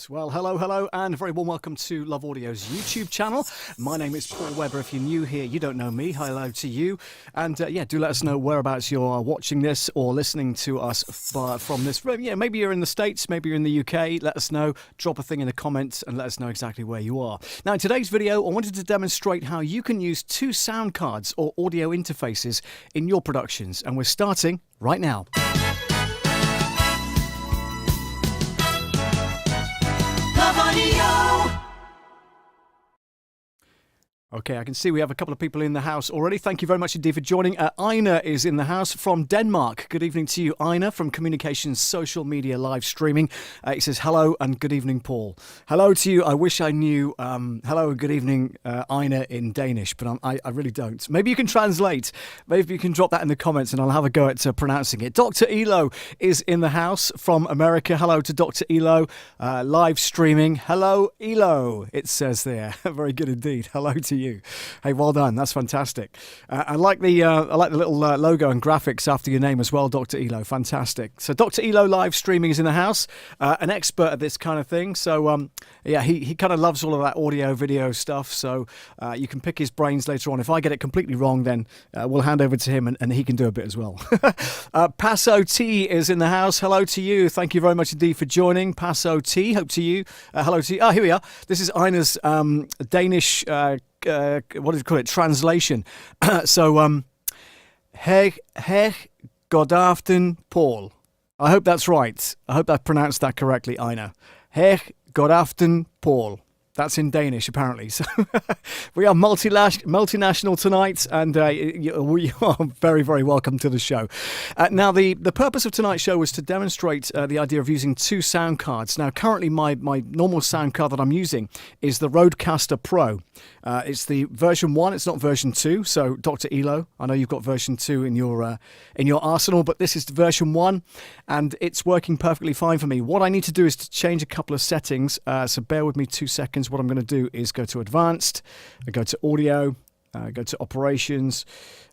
Right, well, hello, and a very warm welcome to Love Audio's YouTube channel. My name is Paul Webber. If you're new here, you don't know me, hello to you. And yeah, do let us know whereabouts you're watching this or listening to us from this. Yeah, maybe you're in the States, maybe you're in the UK. Let us know, drop a thing in the comments and let us know exactly where you are. Now, in today's video, I wanted to demonstrate how you can use two sound cards or audio interfaces in your productions. And we're starting right now. Okay, I can see we have a couple of people in the house already. Thank you very much indeed for joining. Ina is in the house from Denmark. Good evening to you, Ina, from Communications Social Media Live Streaming. He says, hello and good evening, Paul. Hello to you. I wish I knew hello and good evening, Ina, in Danish, but I really don't. Maybe you can translate. Maybe you can drop that in the comments and I'll have a go at pronouncing it. Dr. Elo is in the house from America. Hello to Dr. Elo, live streaming. Hello, Elo, it says there. Very good indeed. Hello to you. Hey, well done. That's fantastic. I like the little logo and graphics after your name as well, Dr. Elo. Fantastic. So Dr. Elo live streaming is in the house, an expert at this kind of thing. So yeah, he kind of loves all of that audio, video stuff. So you can pick his brains later on. If I get it completely wrong, then we'll hand over to him and he can do a bit as well. Passo T is in the house. Hello to you. Thank you very much indeed for joining. Passo T. Hope to you. Hello to you. Oh, here we are. This is Ina's Danish. What do you call it? Translation. So, hey, good afternoon, Paul. I hope that's right. I hope I pronounced that correctly, Ina. Hey, good afternoon, Paul. That's in Danish, apparently. So we are multinational tonight, and we are very, very welcome to the show. Now, the purpose of tonight's show was to demonstrate the idea of using two sound cards. Now, currently, my normal sound card that I'm using is the Rodecaster Pro. It's the version 1. It's not version 2. So, Dr. Elo, I know you've got version 2 in your arsenal, but this is version 1, and it's working perfectly fine for me. What I need to do is to change a couple of settings. So, bear with me 2 seconds. What I'm going to do is go to Advanced, go to Audio, go to Operations.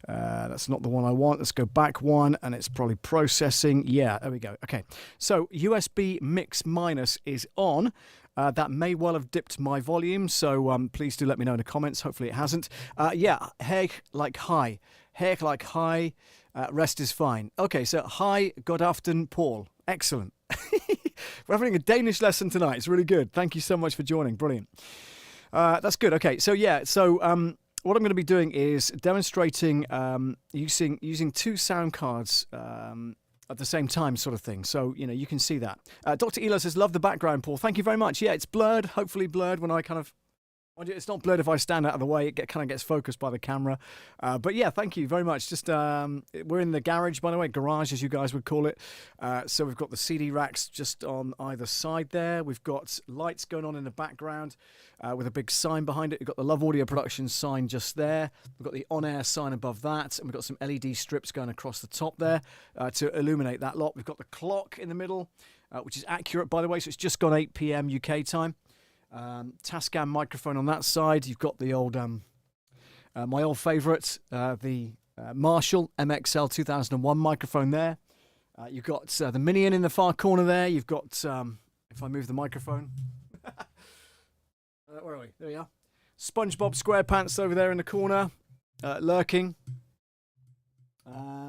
That's not the one I want. Let's go back one, and it's probably processing. Yeah, there we go. Okay, so USB Mix Minus is on. That may well have dipped my volume, so please do let me know in the comments. Hopefully it hasn't. Yeah, hey like hi. Hey like hi. Rest is fine. Okay, so hi, good afternoon, Paul. Excellent. We're having a Danish lesson tonight. It's really good. Thank you so much for joining. Brilliant. That's good. Okay, so yeah, so what I'm going to be doing is demonstrating using two sound cards at the same time, sort of thing. So, you know, you can see that. Dr. Elo says, love the background, Paul. Thank you very much. Yeah, it's blurred, hopefully blurred when I kind of... It's not blurred if I stand out of the way. It kind of gets focused by the camera. But yeah, thank you very much. Just we're in the garage, by the way, garage as you guys would call it. So we've got the CD racks just on either side there. We've got lights going on in the background with a big sign behind it. We've got the Love Audio Productions sign just there. We've got the on-air sign above that. And we've got some LED strips going across the top there to illuminate that lot. We've got the clock in the middle, which is accurate, by the way. So it's just gone 8 p.m. UK time. Tascam microphone on that side. You've got the old, my old favourite, the Marshall MXL 2001 microphone there. You've got the Minion in the far corner there. You've got, if I move the microphone, where are we? There we are. SpongeBob SquarePants over there in the corner, lurking.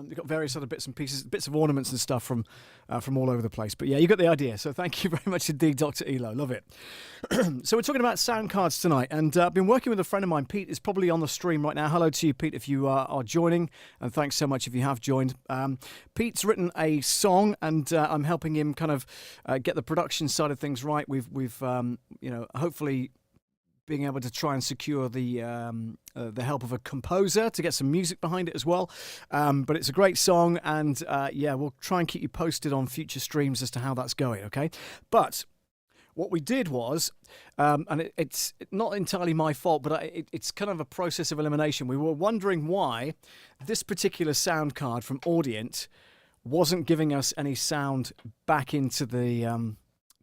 You've got various other bits and pieces, bits of ornaments and stuff from all over the place. But yeah, you got the idea. So thank you very much indeed, Dr. Elo. Love it. So we're talking about sound cards tonight. And I've been working with a friend of mine. Pete is probably on the stream right now. Hello to you, Pete, if you are joining. And thanks so much if you have joined. Pete's written a song, and I'm helping him kind of get the production side of things right. We've you know, hopefully being able to try and secure the help of a composer to get some music behind it as well. But it's a great song, and yeah, we'll try and keep you posted on future streams as to how that's going, okay? But what we did was, and it's not entirely my fault, but it's kind of a process of elimination. We were wondering why this particular sound card from Audient wasn't giving us any sound back into the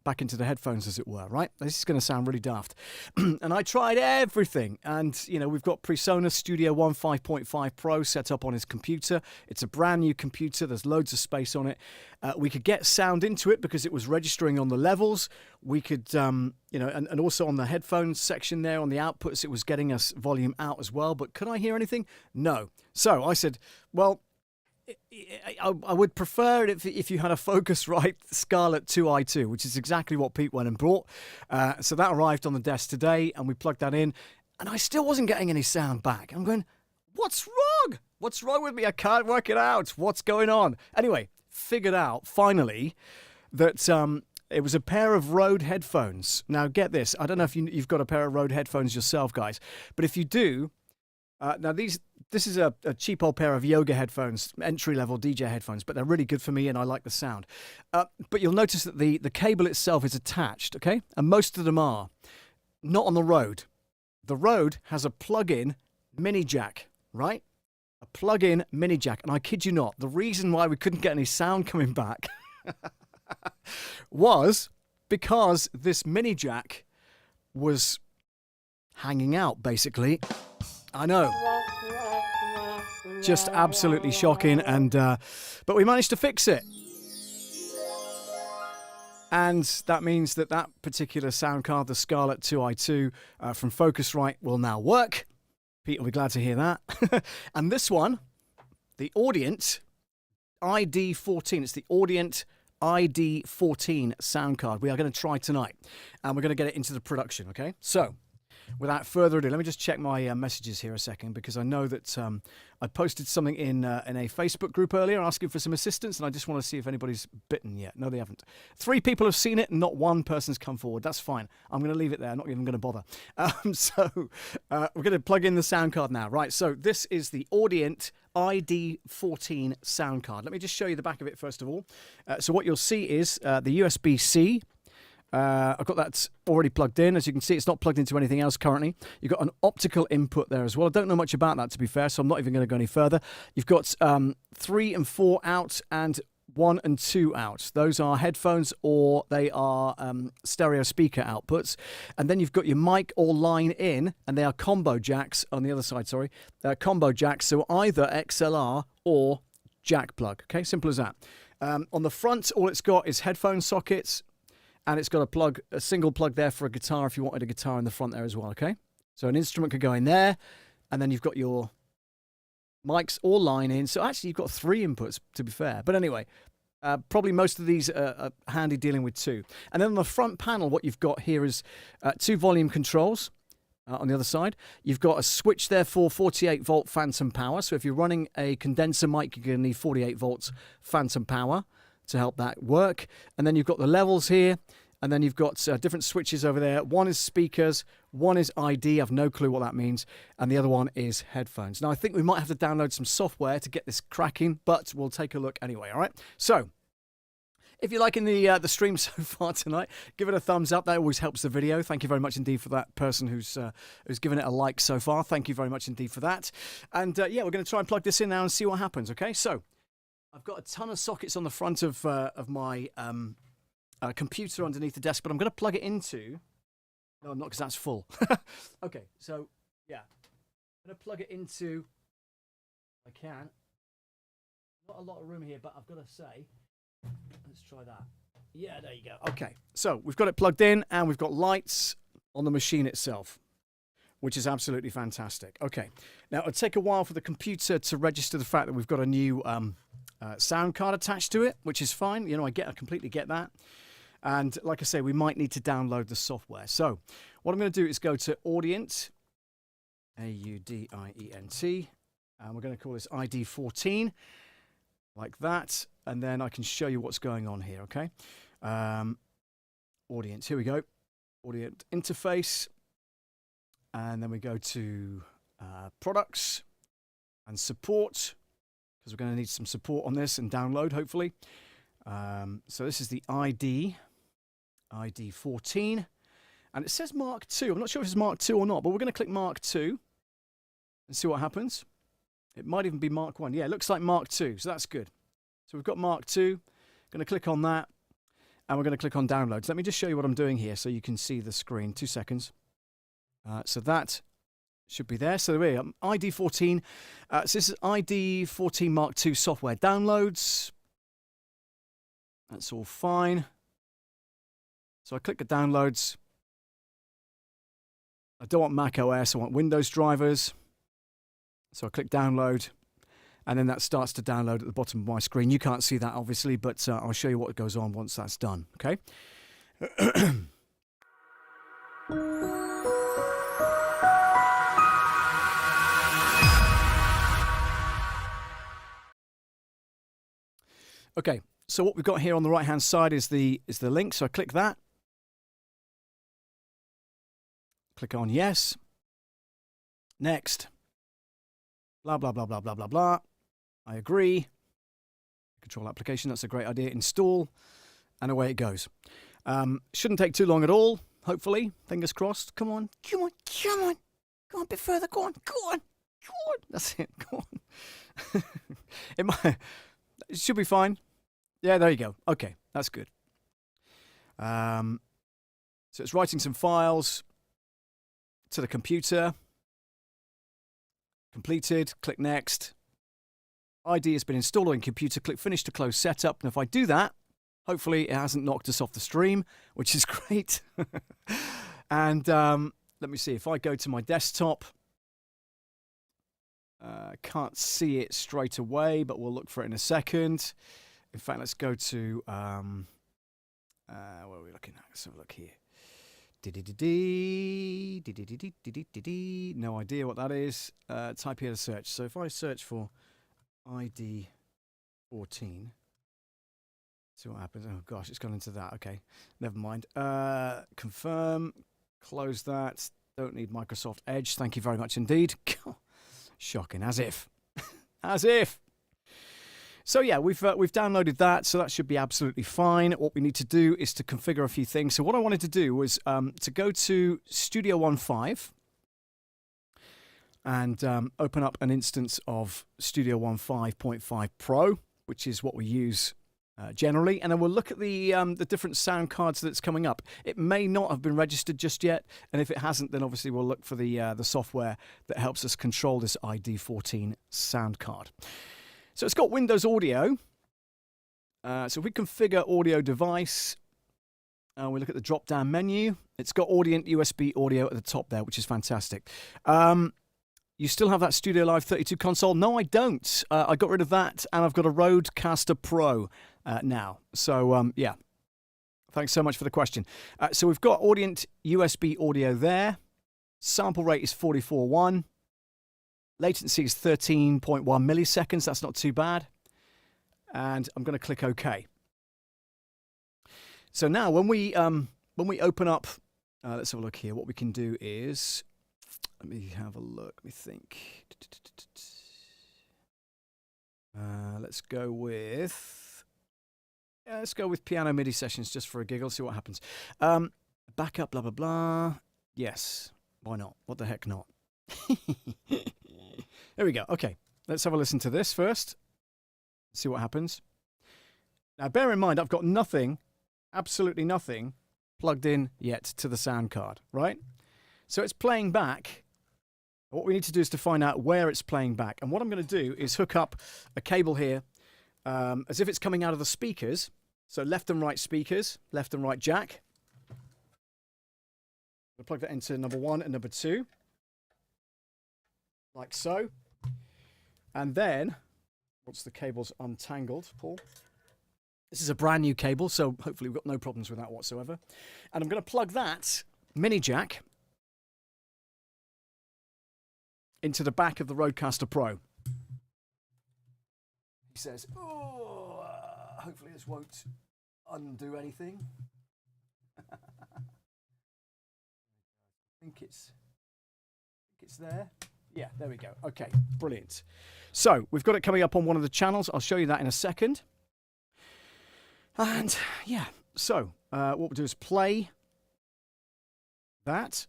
back into the headphones, as it were, right? This is going to sound really daft. And I tried everything. And, you know, we've got PreSonus Studio One 5.5 Pro set up on his computer. It's a brand new computer. There's loads of space on it. We could get sound into it because it was registering on the levels. We could, you know, and also on the headphones section there, on the outputs, it was getting us volume out as well. But could I hear anything? No. So I said, well, I would prefer it if you had a Focusrite Scarlett 2i2, which is exactly what Pete went and brought. So that arrived on the desk today, and we plugged that in, and I still wasn't getting any sound back. I'm going, what's wrong? What's wrong with me? I can't work it out. What's going on? Anyway, figured out, finally, that it was a pair of Rode headphones. Now, get this. I don't know if you've got a pair of Rode headphones yourself, guys, but if you do, now this is a cheap old pair of yoga headphones, entry-level DJ headphones, but they're really good for me and I like the sound. But you'll notice that the cable itself is attached, okay? And most of them are. Not on the Rode. The Rode has a plug-in mini jack, right? A plug-in mini jack. And I kid you not, the reason why we couldn't get any sound coming back was because this mini jack was hanging out, basically. I know. Just absolutely shocking, and but we managed to fix it. And that means that particular sound card, the Scarlett 2i2 from Focusrite, will now work. Pete will be glad to hear that. And this one, the Audient ID14, it's the Audient ID14 sound card we are going to try tonight, and we're going to get it into the production, okay? So, without further ado, let me just check my messages here a second, because I know that I posted something in a Facebook group earlier asking for some assistance, and I just want to see if anybody's bitten yet. No, they haven't. 3 people have seen it, and not one person's come forward. That's fine. I'm going to leave it there. I'm not even going to bother. So we're going to plug in the sound card now. Right, so this is the Audient ID14 sound card. Let me just show you the back of it first of all. So what you'll see is the USB-C. I've got that already plugged in. As you can see, it's not plugged into anything else currently. You've got an optical input there as well. I don't know much about that, to be fair, so I'm not even going to go any further. You've got 3 and 4 out and 1 and 2 out. Those are headphones, or they are stereo speaker outputs. And then you've got your mic or line in, and they are combo jacks on the other side, sorry. Combo jacks, so either XLR or jack plug. Okay, simple as that. On the front, all it's got is headphone sockets, and it's got a single plug there for a guitar if you wanted a guitar in the front there as well, okay? So an instrument could go in there, and then you've got your mics or line in. So actually you've got 3 inputs, to be fair. But anyway, probably most of these are handy dealing with 2. And then on the front panel, what you've got here is 2 volume controls on the other side. You've got a switch there for 48-volt phantom power. So if you're running a condenser mic, you're going to need 48 volts phantom power to help that work. And then you've got the levels here, and then you've got different switches over there. One is speakers, one is ID, I've no clue what that means, and the other one is headphones. Now I think we might have to download some software to get this cracking, but we'll take a look anyway, all right? So, if you're liking the stream so far tonight, give it a thumbs up. That always helps the video. Thank you very much indeed for that person who's given it a like so far. Thank you very much indeed for that. And yeah, we're going to try and plug this in now and see what happens, okay? So, I've got a ton of sockets on the front of my computer underneath the desk, but I'm going to plug it into... No, I'm not, because that's full. Okay, so, yeah. I'm going to plug it into... I can. Not a lot of room here, but I've got to say... Let's try that. Yeah, there you go. Okay, so we've got it plugged in, and we've got lights on the machine itself, which is absolutely fantastic. Okay, now it'll take a while for the computer to register the fact that we've got a new... sound card attached to it, which is fine. You know, I completely get that. And like I say, we might need to download the software. So what I'm going to do is go to Audient, A-U-D-I-E-N-T, and we're going to call this ID14, like that. And then I can show you what's going on here, okay? Audient, here we go. Audient interface. And then we go to products and support, because we're going to need some support on this and download, hopefully. So this is the ID14, and it says Mark II. I'm not sure if it's Mark II or not, but we're going to click Mark II and see what happens. It might even be Mark I. Yeah, it looks like Mark II, so that's good. So we've got Mark II. Going to click on that, And we're going to click on downloads. Let me just show you what I'm doing here so you can see the screen. 2 seconds. So that should be there. So there we are. ID14. So this is ID14 Mark II software downloads. That's all fine. So I click the downloads. I don't want Mac OS, I want Windows drivers. So I click download, and then that starts to download at the bottom of my screen. You can't see that, obviously, but I'll show you what goes on once that's done, okay? Okay, so what we've got here on the right-hand side is the link, so I click that. Click on yes. Next. Blah, blah, blah, blah, blah, blah, blah. I agree. Control application, that's a great idea. Install, and away it goes. Shouldn't take too long at all, hopefully. Fingers crossed. Come on, come on, come on. Go on a bit further, go on, go on, go on. That's it, go on. It should be fine. Yeah, there you go. Okay, that's good. So it's writing some files to the computer. Completed. Click next. ID has been installed on computer. Click finish to close setup. And if I do that, hopefully it hasn't knocked us off the stream, which is great. And let me see. If I go to my desktop, can't see it straight away, but we'll look for it in a second. In fact, let's go to where are we looking at? Let's have a look here. No idea what that is. Type here to search. So if I search for ID 14, see what happens. Oh gosh, it's gone into that. Okay, never mind. Confirm. Close that. Don't need Microsoft Edge. Thank you very much indeed. Shocking, as if. As if. So yeah, we've downloaded that, so that should be absolutely fine. What we need to do is to configure a few things. So what I wanted to do was to go to Studio 1.5 and open up an instance of Studio 1.5.5 Pro, which is what we use generally, and then we'll look at the different sound cards that's coming up. It may not have been registered just yet, and if it hasn't, then obviously we'll look for the software that helps us control this ID14 sound card. So it's got Windows Audio. So if we configure audio device, we look at the drop-down menu. It's got Audient USB audio at the top there, which is fantastic. You still have that Studio Live 32 console? No, I don't. I got rid of that, and I've got a Rodecaster Pro now. So, yeah. Thanks so much for the question. So we've got Audient USB audio there. Sample rate is 44.1. Latency is 13.1 milliseconds. That's not too bad. And I'm going to click OK. So now when we open up, let's have a look here. What we can do is, let me have a look. Let me think. Let's go with piano MIDI sessions just for a giggle. See what happens. Backup, blah blah blah. Yes, why not? What the heck not? There we go. Okay, let's have a listen to this first. See what happens. Now, bear in mind, I've got nothing, absolutely nothing, plugged in yet to the sound card, right? So it's playing back. What we need to do is to find out where it's playing back. And what I'm going to do is hook up a cable here as if it's coming out of the speakers. So left and right speakers, left and right jack. We'll plug that into number 1 and number 2. Like so. And then, once the cable's untangled, Paul, this is a brand new cable, so hopefully we've got no problems with that whatsoever. And I'm going to plug that mini jack into the back of the Rodecaster Pro. He says, oh, hopefully this won't undo anything. I think it's there. Yeah, there we go. Okay, brilliant. So we've got it coming up on one of the channels. I'll show you that in a second. And yeah, so what we'll do is play that.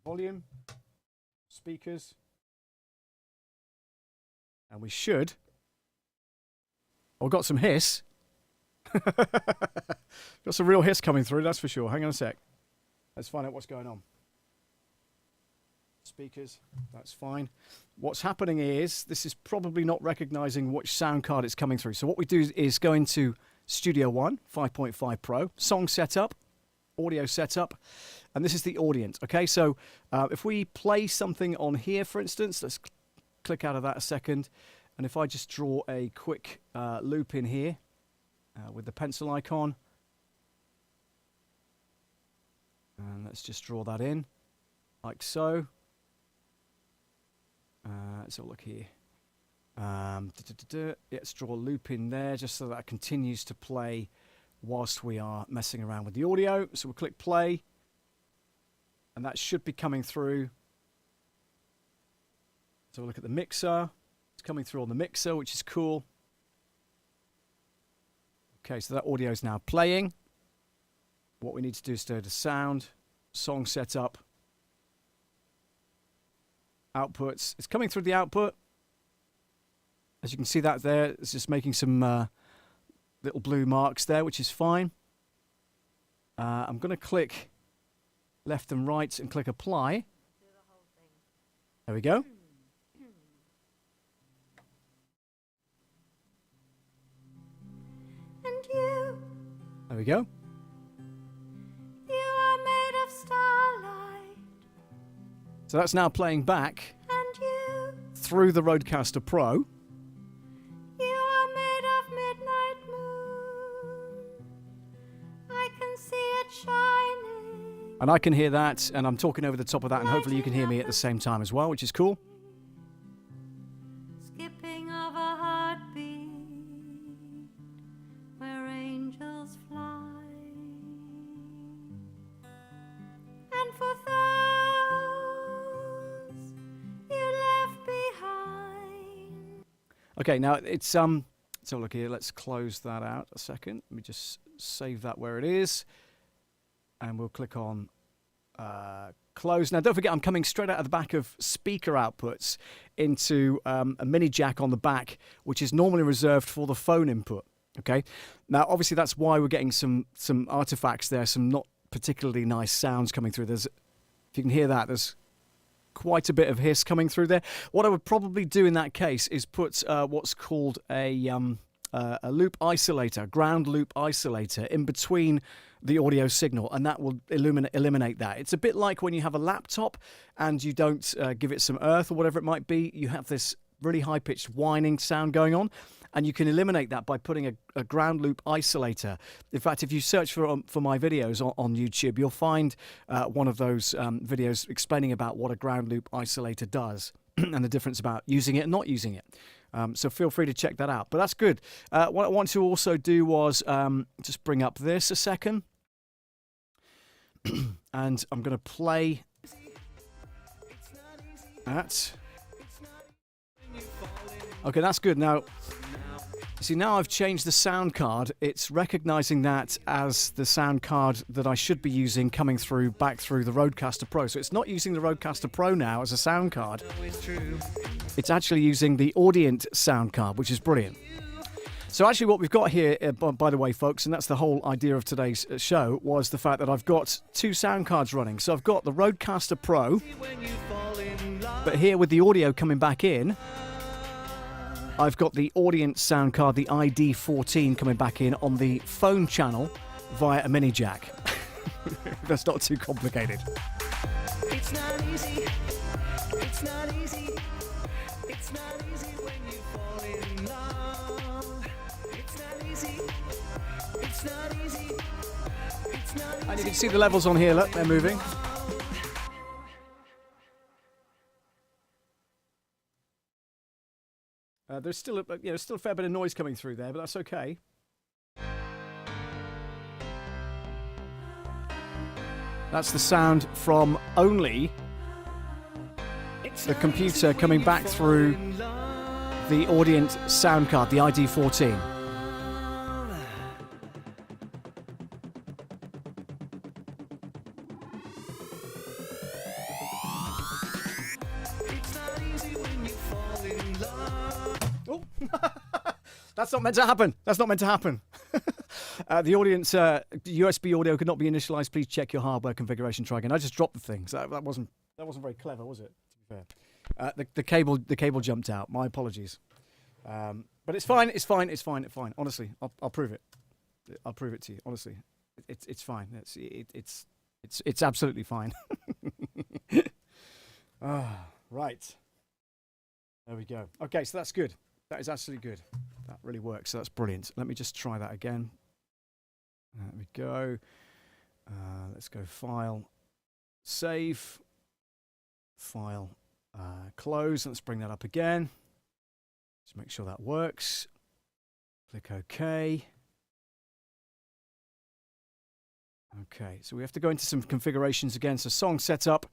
Volume, speakers, and we should. Oh, got some hiss. Got some real hiss coming through, that's for sure. Hang on a sec. Let's find out what's going on. Speakers, that's fine. What's happening is, this is probably not recognizing which sound card it's coming through. So what we do is go into Studio One, 5.5 Pro, song setup, audio setup, and this is the audience. Okay, so if we play something on here, for instance, let's click out of that a second, and if I just draw a quick loop in here with the pencil icon, and let's just draw that in, like so. Let's have a look here. Let's draw a loop in there just so that it continues to play whilst we are messing around with the audio. So we'll click play, and that should be coming through. So we'll look at the mixer. It's coming through on the mixer, which is cool. Okay, so that audio is now playing. What we need to do is go to sound, song setup, outputs. It's coming through the output. As you can see that there, it's just making some little blue marks there, which is fine. I'm going to click left and right and click apply. There we go. And you, there we go. you are made of starlight. So that's now playing back And you, through the Rodecaster Pro. you are made of midnight moon. I can see it shining. And I can hear that, and I'm talking over the top of that, and hopefully you can hear me at the same time as well, which is cool. Skipping of a heartbeat where angels fly. And for those you left behind. Okay, now it's let's have a look here. Let's close that out a second. Let me just save that where it is, and we'll click on close. Now, don't forget, I'm coming straight out of the back of speaker outputs into a mini jack on the back, which is normally reserved for the phone input. Okay, now obviously that's why we're getting some artifacts there, some not particularly nice sounds coming through. There's, if you can hear that, there's quite a bit of hiss coming through there. What I would probably do in that case is put what's called a loop isolator, ground loop isolator, in between the audio signal, and that will eliminate that. It's a bit like when you have a laptop and you don't give it some earth or whatever it might be. You have this really high-pitched whining sound going on, and you can eliminate that by putting a ground loop isolator. In fact, if you search for my videos on YouTube, you'll find one of those videos explaining about what a ground loop isolator does and the difference about using it and not using it. So feel free to check that out. But that's good. What I want to also do was just bring up this a second. And I'm going to play that. Okay, that's good. Now, see, now I've changed the sound card. It's recognizing that as the sound card that I should be using coming through back through the Rodecaster Pro. So it's not using the Rodecaster Pro now as a sound card. It's actually using the Audient sound card, which is brilliant. So actually what we've got here, by the way, folks, and that's the whole idea of today's show, was the fact that I've got two sound cards running. So I've got the Rodecaster Pro, but here with the audio coming back in, I've got the Audient sound card, the ID14, coming back in on the phone channel via a mini jack. That's not too complicated. It's not easy. It's not easy. It's not easy when you fall in love. It's not easy. It's not easy. It's not easy. And you can see the levels on here, look, they're moving. There's still still a fair bit of noise coming through there, but that's okay. That's the sound from only the computer coming back through the Audient sound card, the ID14. Oh, that's not meant to happen. That's not meant to happen. The audience USB audio could not be initialized. Please check your hardware configuration. Try again. I just dropped the thing, so that wasn't very clever, was it? To be fair, the cable jumped out. My apologies. But it's fine. It's fine. Honestly, I'll prove it. I'll prove it to you. Honestly, it's fine. It's absolutely fine. Right. There we go. Okay, so that's good. That is absolutely good. That really works. So that's brilliant. Let me just try that again. There we go. Let's go File, Save, File, Close. Let's bring that up again. Just make sure that works. Click OK. Okay, so we have to go into some configurations again. So song setup,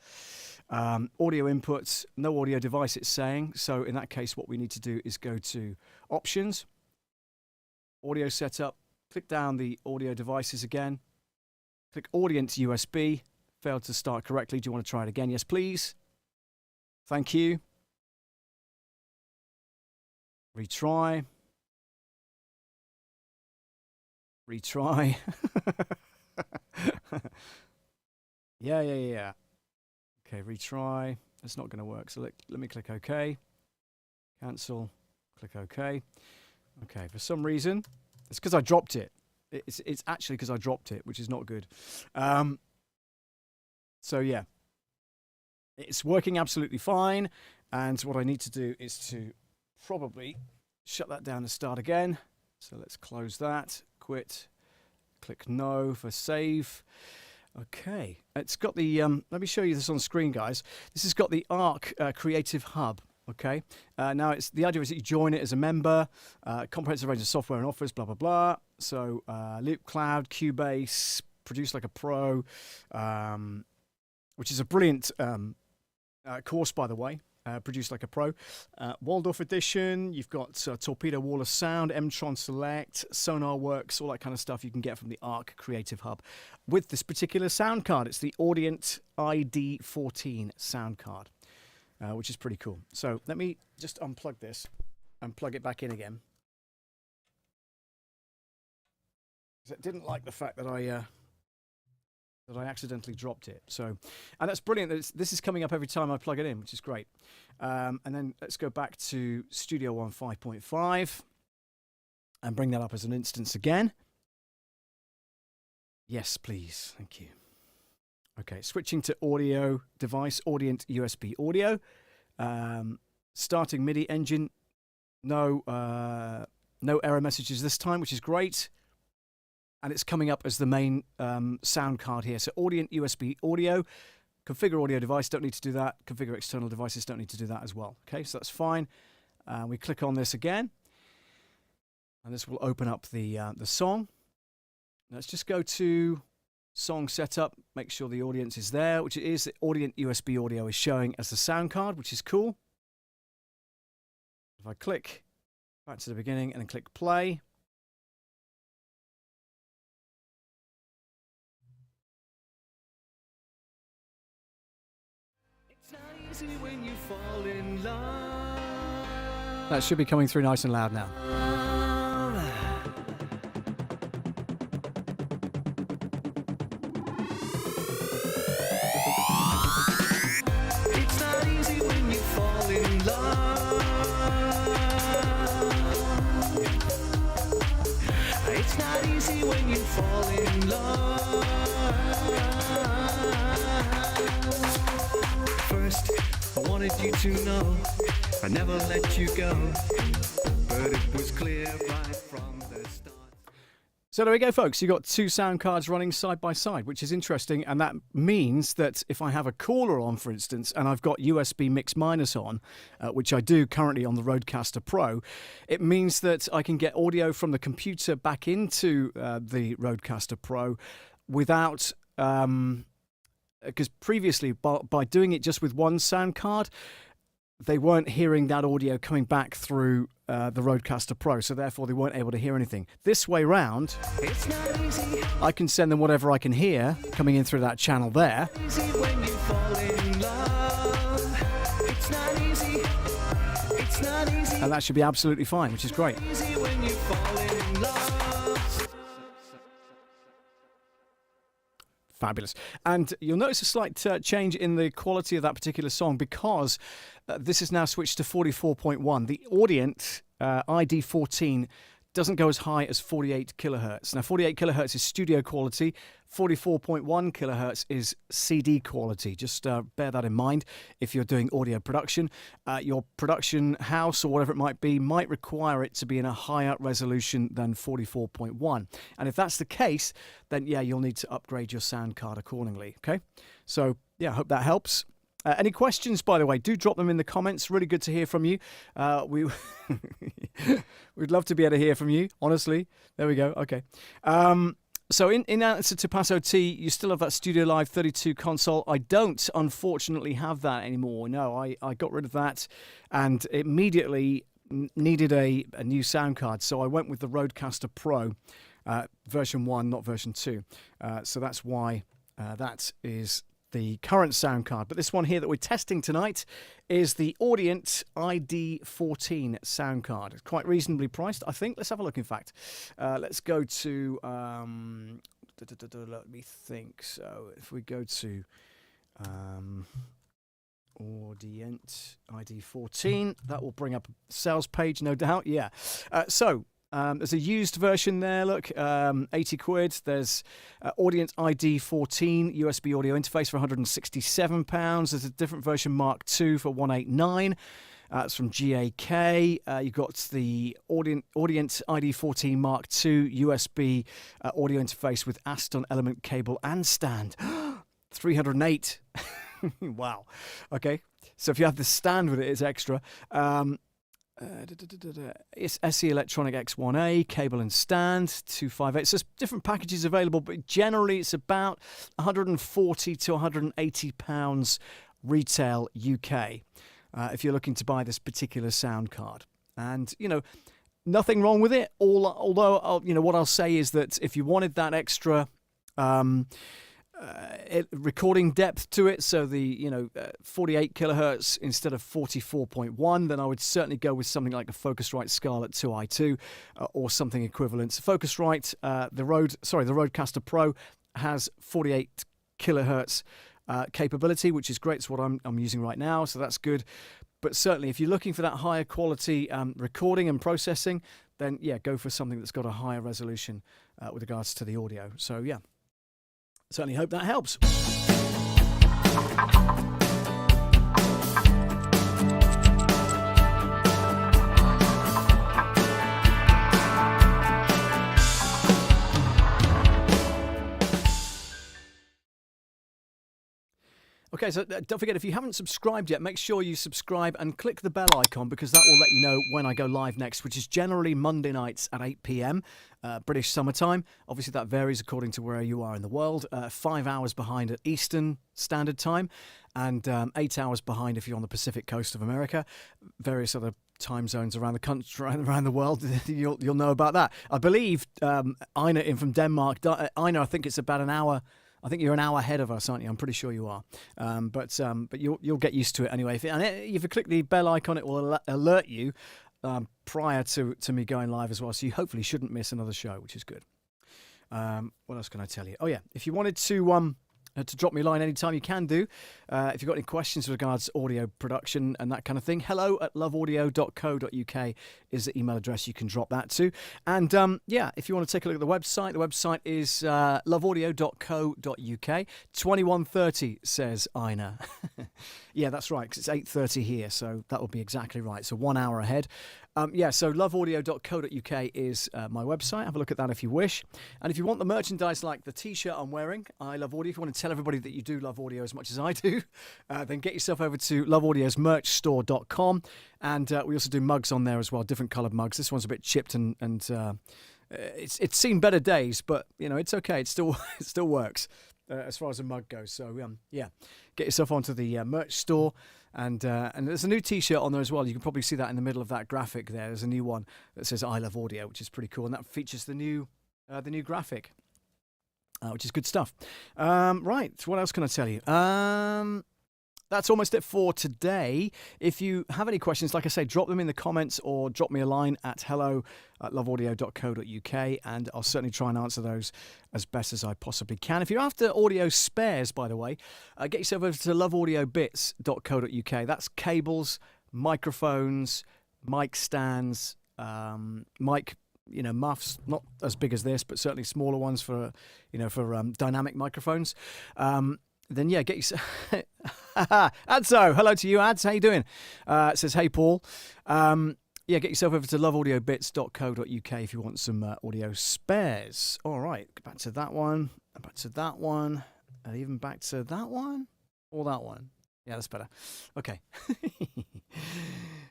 audio inputs, no audio device it's saying. So in that case, what we need to do is go to Options, Audio Setup, click down the audio devices again, click Audience USB, failed to start correctly. Do you want to try it again? Yes, please. Thank you. Retry. Retry. Yeah. Okay, retry. It's not going to work. So let me click OK. Cancel. Click OK. Okay, for some reason, it's because I dropped it. It's actually because I dropped it, which is not good. So yeah, it's working absolutely fine. And what I need to do is to probably shut that down and start again. So let's close that. Quit. Click no for save. Okay, it's got the, let me show you this on screen, guys. This has got the Arc Creative Hub, okay? Now, the idea is that you join it as a member, comprehensive range of software and offers, blah, blah, blah. So, Loop Cloud, Cubase, Produce Like a Pro, which is a brilliant course, by the way. Produce Like a Pro. Waldorf Edition, you've got Torpedo Wall of Sound, M-Tron Select, Sonar Works, all that kind of stuff you can get from the Arc Creative Hub. With this particular sound card, it's the Audient ID14 sound card, which is pretty cool. So let me just unplug this and plug it back in again. Because it didn't like the fact that I accidentally dropped it. So, and that's brilliant. This is coming up every time I plug it in, which is great. And then let's go back to Studio One 5.5 and bring that up as an instance again. Yes, please. Thank you. Okay, switching to audio device, Audient USB audio. Starting MIDI engine. No error messages this time, which is great. And it's coming up as the main sound card here. So Audient USB audio, configure audio device, don't need to do that. Configure external devices, don't need to do that as well. Okay, so that's fine. We click on this again. And this will open up the song. Let's just go to song setup, make sure the audience is there, which it is. The Audient USB audio is showing as the sound card, which is cool. If I click back to the beginning and then click play, When you fall in love. that should be coming through nice and loud now. It's not easy when you fall in love. It's not easy when you fall in love. First, I wanted you to know I never let you go, but it was clear right from the start. So there we go, folks. You've got two sound cards running side by side, which is interesting. And that means that if I have a caller on, for instance, and I've got USB Mix Minus on, which I do currently on the Rodecaster Pro, it means that I can get audio from the computer back into the Rodecaster Pro without... because previously, by doing it just with one sound card, they weren't hearing that audio coming back through the Rodecaster Pro, so therefore they weren't able to hear anything. This way round, It's not easy, I can send them whatever I can hear coming in through that channel there. easy when you fall in love. It's not easy. It's not easy. And that should be absolutely fine, which is great. Easy when you fall in love. Fabulous. And you'll notice a slight change in the quality of that particular song because this is now switched to 44.1. The Audient ID14 doesn't go as high as 48 kilohertz. Now, 48 kilohertz is studio quality. 44.1 kilohertz is CD quality. Just bear that in mind if you're doing audio production. Your production house or whatever it might be might require it to be in a higher resolution than 44.1. And if that's the case, then yeah, you'll need to upgrade your sound card accordingly. Okay? So yeah, I hope that helps. Any questions, by the way, do drop them in the comments. Really good to hear from you. We'd love to be able to hear from you, honestly. There we go. Okay. So in answer to Paso T, you still have that Studio Live 32 console. I don't, unfortunately, have that anymore. No, I got rid of that and immediately needed a new sound card. So I went with the Rodecaster Pro, version 1, not version 2. So that's why that is the current sound card. But this one here that we're testing tonight is the Audient ID14 sound card. It's quite reasonably priced, I think. Let's have a look, in fact. Let's go to, let me think. So if we go to Audient ID14, that will bring up a sales page, no doubt. Yeah. There's a used version there, look, 80 quid. There's Audient ID14 USB audio interface for £167. There's a different version Mark II for £189. It's from GAK. You've got the Audient ID14 Mark II USB audio interface with Aston Element cable and stand. 308. Wow. Okay. So if you have the stand with it, it's extra. It's SE Electronic X1A, cable and stand, 258. So there's different packages available, but generally it's about £140 to £180 retail UK if you're looking to buy this particular sound card. And, you know, nothing wrong with it. Although, what I'll say is that if you wanted that extra recording depth to it, so the 48 kilohertz instead of 44.1, then I would certainly go with something like a Focusrite Scarlett 2i2 or something equivalent. So Focusrite, the Rodecaster Pro has 48 kilohertz capability, which is great. It's what I'm using right now, so that's good. But certainly, if you're looking for that higher quality recording and processing, then yeah, go for something that's got a higher resolution with regards to the audio. So yeah. Certainly hope that helps. Okay, so don't forget, if you haven't subscribed yet, make sure you subscribe and click the bell icon because that will let you know when I go live next, which is generally Monday nights at 8 p.m. British summertime. Obviously, that varies according to where you are in the world. 5 hours behind at Eastern Standard Time and 8 hours behind if you're on the Pacific coast of America. Various other time zones around the country, around the world. You'll know about that. I believe Ina in from Denmark. Ina, I think it's about an hour. I think you're an hour ahead of us, aren't you? I'm pretty sure you are. But you'll get used to it anyway. If you click the bell icon, it will alert you prior to me going live as well. So you hopefully shouldn't miss another show, which is good. What else can I tell you? Oh, yeah. If you wanted to drop me a line anytime, you can do. If you've got any questions with regards to audio production and that kind of thing, hello@loveaudio.co.uk is the email address you can drop that to. And if you want to take a look at the website is loveaudio.co.uk. 21:30 says Ina. Yeah, that's right, because it's 8:30 here, so that will be exactly right. So 1 hour ahead. So loveaudio.co.uk is my website. Have a look at that if you wish. And if you want the merchandise like the T-shirt I'm wearing, I Love Audio, if you want to tell everybody that you do love audio as much as I do, then get yourself over to loveaudiosmerchstore.com. And we also do mugs on there as well, different coloured mugs. This one's a bit chipped and it's seen better days, but, it's okay. It still works as far as a mug goes. So, get yourself onto the merch store. And there's a new T-shirt on there as well. You can probably see that in the middle of that graphic there. There's a new one that says I Love Audio, which is pretty cool. And that features the new graphic, which is good stuff. Right, what else can I tell you? That's almost it for today. If you have any questions, like I say, drop them in the comments or drop me a line at hello@loveaudio.co.uk, and I'll certainly try and answer those as best as I possibly can. If you're after audio spares, by the way, get yourself over to loveaudiobits.co.uk. That's cables, microphones, mic stands, mic muffs, not as big as this, but certainly smaller ones for dynamic microphones. Then yeah, get your Adzo, hello to you, Ads. How you doing? It says, hey Paul. Get yourself over to loveaudiobits.co.uk if you want some audio spares. All right, back to that one, and even back to that one, or that one. Yeah, that's better. Okay.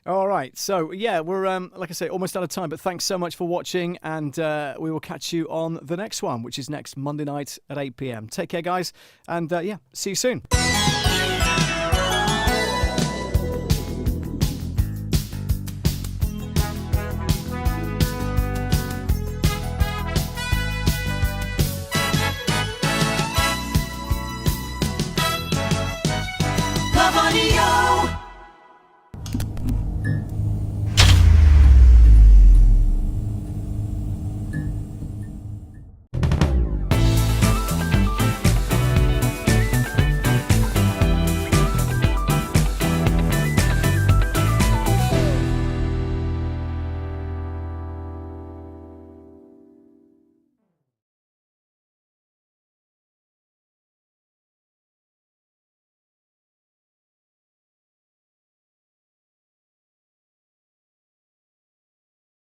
All right. So, yeah, we're, like I say, almost out of time. But thanks so much for watching. And we will catch you on the next one, which is next Monday night at 8 p.m. Take care, guys. And, see you soon.